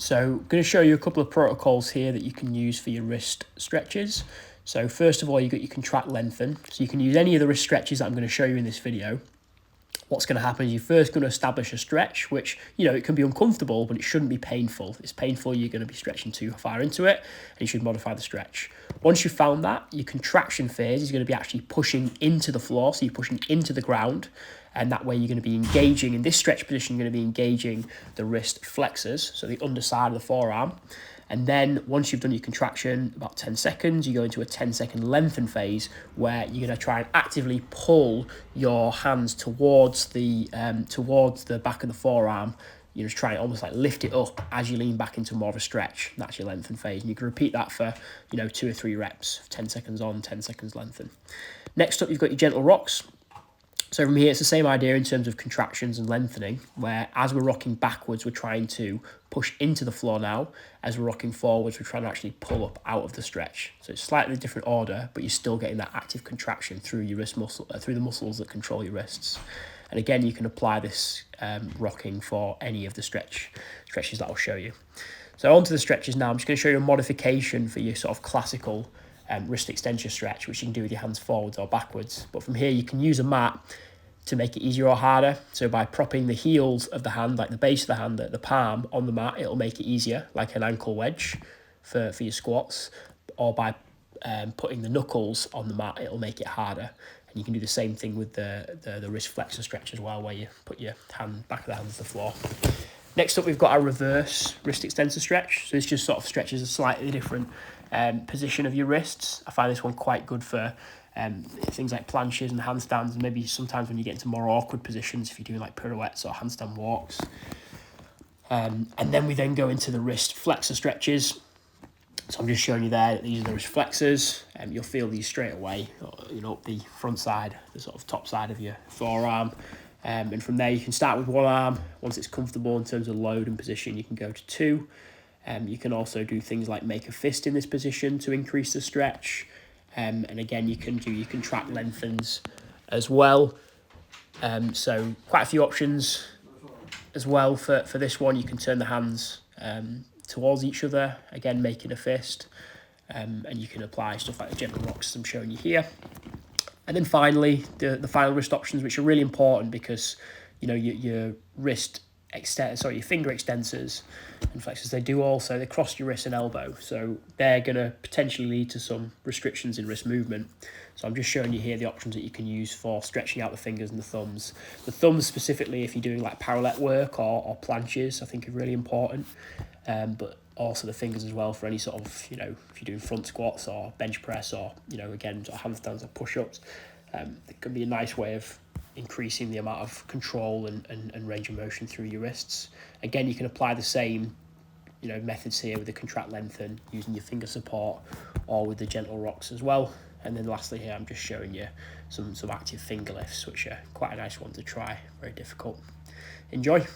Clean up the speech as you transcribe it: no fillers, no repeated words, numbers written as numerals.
So I'm going to show you a couple of protocols here that you can use for your wrist stretches. So first of all, you've got your contract lengthen. So you can use any of the wrist stretches that I'm going to show you in this video. What's going to happen is you're first going to establish a stretch, which, you know, it can be uncomfortable, but it shouldn't be painful. If it's painful, you're going to be stretching too far into it, and you should modify the stretch. Once you've found that, your contraction phase is going to be actually pushing into the floor, so you're pushing into the ground, and that way you're going to be engaging, in this stretch position, you're going to be engaging the wrist flexors, so the underside of the forearm. And then once you've done your contraction, about 10 seconds, you go into a 10-second lengthen phase where you're going to try and actively pull your hands towards the back of the forearm. You're just trying to almost like lift it up as you lean back into more of a stretch. That's your lengthen phase. And you can repeat that for, 2 or 3 reps, 10 seconds on, 10 seconds lengthen. Next up, you've got your gentle rocks. So from here, it's the same idea in terms of contractions and lengthening, where as we're rocking backwards, we're trying to push into the floor now. As we're rocking forwards, we're trying to actually pull up out of the stretch. So it's slightly different order, but you're still getting that active contraction through your wrist muscle, through the muscles that control your wrists. And again, you can apply this rocking for any of the stretches that I'll show you. So onto the stretches now. I'm just going to show you a modification for your sort of classical wrist extension stretch, which you can do with your hands forwards or backwards. But from here, you can use a mat to make it easier or harder. So by propping the heels of the hand, like the base of the hand, the palm on the mat, it'll make it easier, like an ankle wedge for your squats. Or by putting the knuckles on the mat, it'll make it harder. And you can do the same thing with the wrist flexor stretch as well, where you put your back of the hand to the floor. Next up, we've got our reverse wrist extensor stretch. So this just sort of stretches a slightly different position of your wrists. I find this one quite good for things like planches and handstands, and maybe sometimes when you get into more awkward positions, if you're doing like pirouettes or handstand walks. And then we go into the wrist flexor stretches. So I'm just showing you there that these are the wrist flexors. You'll feel these straight away, up the front side, the sort of top side of your forearm. And from there, you can start with one arm. Once it's comfortable in terms of load and position, you can go to 2. You can also do things like make a fist in this position to increase the stretch. And again, you can do your contract lengthens as well. So quite a few options as well for this one. You can turn the hands towards each other, again, making a fist. And you can apply stuff like the gentle rocks I'm showing you here. And then finally, the final wrist options, which are really important because, your wrist your finger extensors and flexors, they cross your wrist and elbow. So they're going to potentially lead to some restrictions in wrist movement. So I'm just showing you here the options that you can use for stretching out the fingers and the thumbs. The thumbs specifically, if you're doing like parallel work or planches, I think are really important. But also the fingers as well for any sort of, if you're doing front squats or bench press or, again, sort of handstands or push-ups. It can be a nice way of increasing the amount of control and range of motion through your wrists. Again, you can apply the same, methods here with the contract lengthen, using your finger support or with the gentle rocks as well. And then lastly here, I'm just showing you some active finger lifts, which are quite a nice one to try, very difficult. Enjoy.